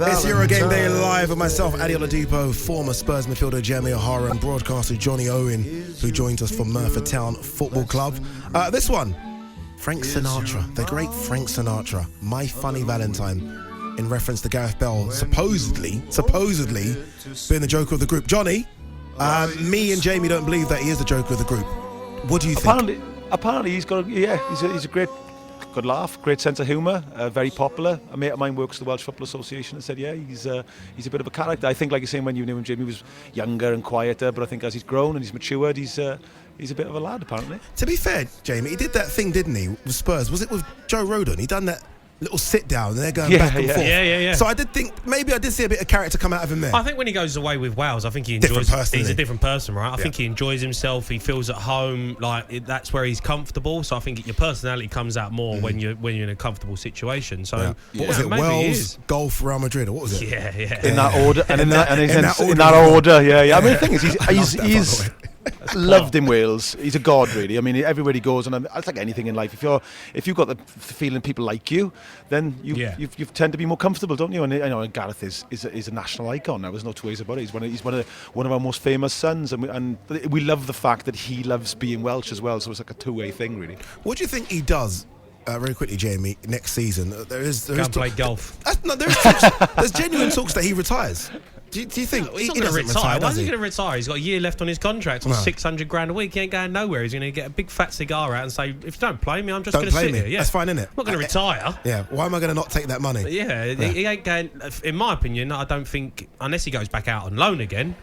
It's Euro Game Day live with myself, Adi Oladipo, former Spurs midfielder Jeremy O'Hara, and broadcaster Johnny Owen, who joins us from Merthyr Town Football Club. This one, Frank Sinatra, the great Frank Sinatra, My Funny Valentine, in reference to Gareth Bale supposedly being the joker of the group. Johnny, me and Jamie don't believe that he is the joker of the group. What do you think? Apparently he's got he's a great good laugh, great sense of humour, very popular. A mate of mine works at the Welsh Football Association and said, he's a bit of a character. I think, like you're saying, when you knew him, Jamie was younger and quieter, but I think as he's grown and he's matured, he's a bit of a lad, apparently. To be fair, Jamie, he did that thing, didn't he, with Spurs? Was it with Joe Rodon? He done that little sit down and they're going back and forth. Yeah. So I did think maybe I did see a bit of character come out of him there. I think when he goes away with Wales, I think he enjoys. He's a different person, right? I think he enjoys himself. He feels at home. That's where he's comfortable. So I think your personality comes out more when you're in a comfortable situation. So what was it? Wales, golf, Real Madrid, or what was it? Yeah. In that order, and in that order. Yeah. I mean, the thing is, he's loved in Wales. He's a god, really. I mean, everywhere he goes, and it's like anything in life. If you've got the feeling people like you, then you tend to be more comfortable, don't you? And I know Gareth is a national icon. There's no two ways about it. He's one of our most famous sons, and we love the fact that he loves being Welsh as well. So it's like a two-way thing, really. What do you think he does? Very quickly, Jamie. Next season, there is play golf. There's genuine talks that he retires. Do you think he's not going to retire? Why is he going to retire? He's got a year left on his contract on $600,000 a week. He ain't going nowhere. He's going to get a big fat cigar out and say, "If you don't play me, I'm just going to sit here." Yeah, that's fine, isn't it? I'm not going to retire. Yeah. Why am I going to not take that money? He ain't going. In my opinion, I don't think, unless he goes back out on loan again,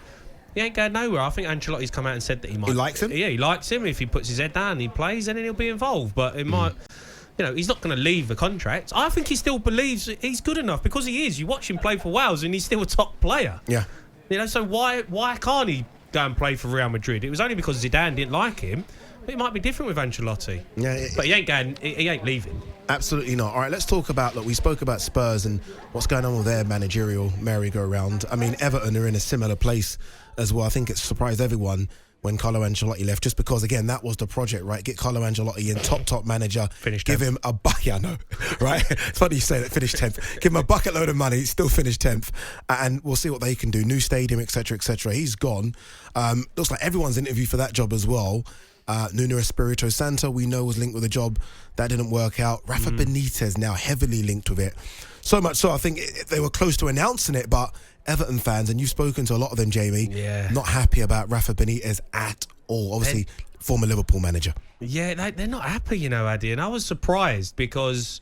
he ain't going nowhere. I think Ancelotti's come out and said that he might. He likes him. Yeah, he likes him. If he puts his head down and he plays, then he'll be involved. But it might. He's not going to leave the contract. I think he still believes he's good enough because he is. You watch him play for Wales and he's still a top player. Yeah. So why can't he go and play for Real Madrid? It was only because Zidane didn't like him. But it might be different with Ancelotti. Yeah. But he ain't leaving. Absolutely not. All right, let's talk about, we spoke about Spurs and what's going on with their managerial merry-go-round. I mean, Everton are in a similar place as well. I think it surprised everyone when Carlo Ancelotti left, just because, again, that was the project, right? Get Carlo Ancelotti in, top manager. Give him a bucket, I know, right? It's funny you say that, finish 10th. Give him a bucket load of money, still finish 10th, and we'll see what they can do. New stadium, etc., etc. He's gone. Looks like everyone's interviewed for that job as well. Nuno Espirito Santo, we know, was linked with a job. That didn't work out. Rafa Benitez now heavily linked with it. So much so, I think they were close to announcing it, but Everton fans, and you've spoken to a lot of them, Jamie, not happy about Rafa Benitez at all. Obviously, former Liverpool manager. Yeah, they're not happy, Adi. And I was surprised because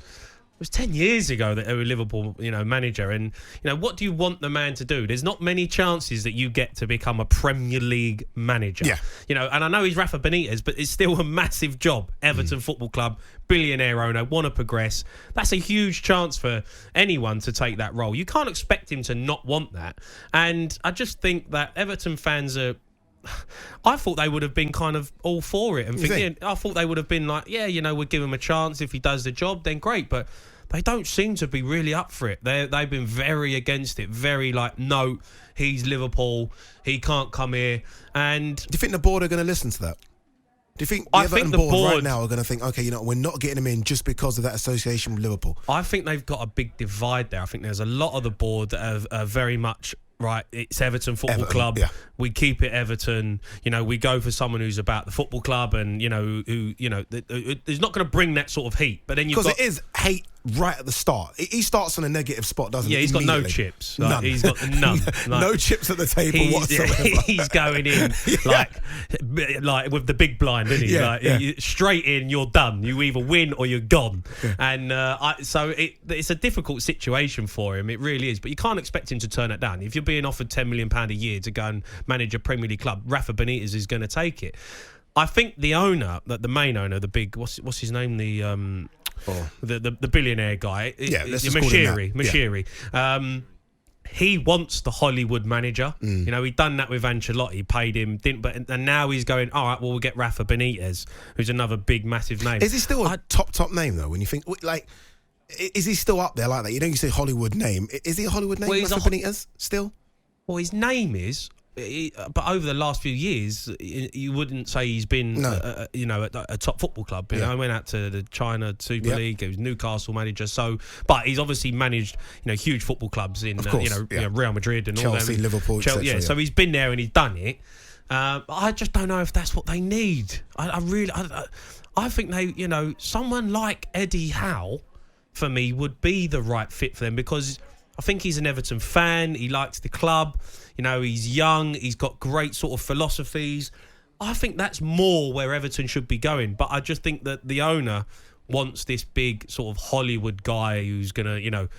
it was 10 years ago that they were Liverpool, manager. And, what do you want the man to do? There's not many chances that you get to become a Premier League manager. Yeah. And I know he's Rafa Benitez, but it's still a massive job. Everton Football Club, billionaire owner, want to progress. That's a huge chance for anyone to take that role. You can't expect him to not want that. And I just think that Everton fans are... I thought they would have been kind of all for it. And I thought they would have been like, we'd give him a chance. If he does the job, then great. But they don't seem to be really up for it. They've been very against it. Very no, he's Liverpool. He can't come here. And do you think the board are going to listen to that? Do you think the Everton board right now are going to think, okay, we're not getting him in just because of that association with Liverpool? I think they've got a big divide there. I think there's a lot of the board that are very much... Right, it's Everton Football Club. Yeah. We keep it Everton. We go for someone who's about the football club, and who is not going to bring that sort of heat. But then because it is hate right at the start. He starts on a negative spot, doesn't he? Yeah, he's got no chips. None. He's got none. No chips at the table whatsoever. He's going in like with the big blind, isn't he? Yeah, straight in, you're done. You either win or you're gone. Yeah. And so it's a difficult situation for him. It really is. But you can't expect him to turn it down. If you're being offered £10 million a year to go and manage a Premier League club, Rafa Benitez is going to take it. I think the owner, the main owner, the big, what's his name, the billionaire guy, Mashiri. Yeah. He wants the Hollywood manager. He'd done that with Ancelotti, paid him, and now he's going, all right, well, we'll get Rafa Benitez, who's another big, massive name. Is he still a top name, though, when you think, is he still up there like that? You say Hollywood name. Is he a Hollywood name, Rafa Benitez, still? Well, his name is... but over the last few years, you wouldn't say he's been, at a top football club. You know, I went out to the China Super League. He was Newcastle manager. So, but he's obviously managed, huge football clubs in, Real Madrid and Chelsea, all them. Liverpool, etc. So he's been there and he's done it. I just don't know if that's what they need. I think they, someone like Eddie Howe, for me, would be the right fit for them, because I think he's an Everton fan. He likes the club. He's young. He's got great sort of philosophies. I think that's more where Everton should be going. But I just think that the owner wants this big sort of Hollywood guy who's going to,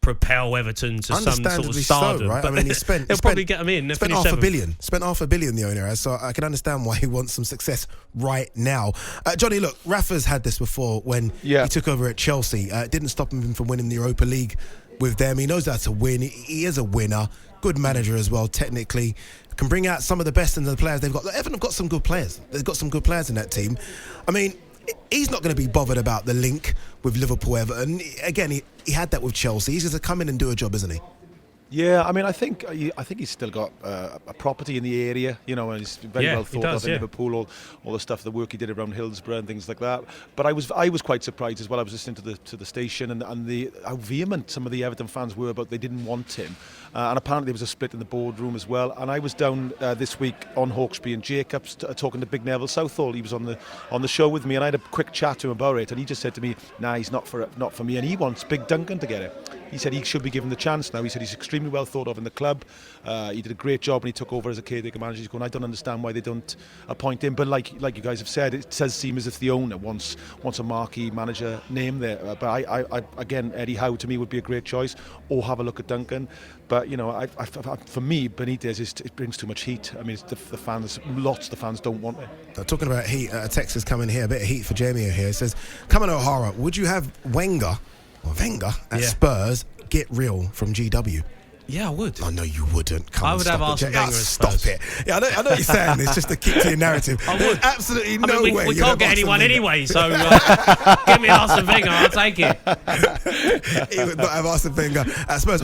propel Everton to some sort of stardom. So, right? But I mean, they'll probably get him in. Spent half $1 billion. Spent $500 million, the owner has. So I can understand why he wants some success right now. Johnny, look, Rafa's had this before when he took over at Chelsea. It didn't stop him from winning the Europa League with them. He knows how to win. He is a winner. Good manager as well, technically. Can bring out some of the best in the players they've got. Look, Everton have got some good players. They've got some good players in that team. I mean, he's not going to be bothered about the link with Liverpool, Everton. Again, he had that with Chelsea. He's just to come in and do a job, isn't he? Yeah, I mean, I think he's still got a property in the area, and he's very well thought of in Liverpool. All the stuff, the work he did around Hillsborough and things like that. But I was quite surprised as well. I was listening to the station and how vehement some of the Everton fans were about they didn't want him. And apparently there was a split in the boardroom as well. And I was down this week on Hawkesbury and Jacobs talking to Big Neville Southall. He was on the show with me, and I had a quick chat to him about it. And he just said to me, "Nah, he's not for me." And he wants Big Duncan to get it. He said he should be given the chance now. He said he's extremely well thought of in the club. He did a great job when he took over as a caretaker manager. He's going, I don't understand why they don't appoint him. But like you guys have said, it does seem as if the owner wants a marquee manager name there. But I again, Eddie Howe to me would be a great choice. Or have a look at Duncan. But for me, Benitez it brings too much heat. I mean, the fans, lots of the fans don't want it. Talking about heat, a text has come in here, a bit of heat for Jamie here. It says, "Come on, O'Hara, would you have Wenger at Spurs get real from GW?" Yeah, I would. I know you wouldn't. I would have Arsene Wenger at Spurs. Stop it. Yeah, I know you're saying this just to keep to your narrative. I would. There's absolutely no way. We can't get anyone anyway, so give me Arsene Wenger, I'll take it. He would not have Arsene Wenger at Spurs.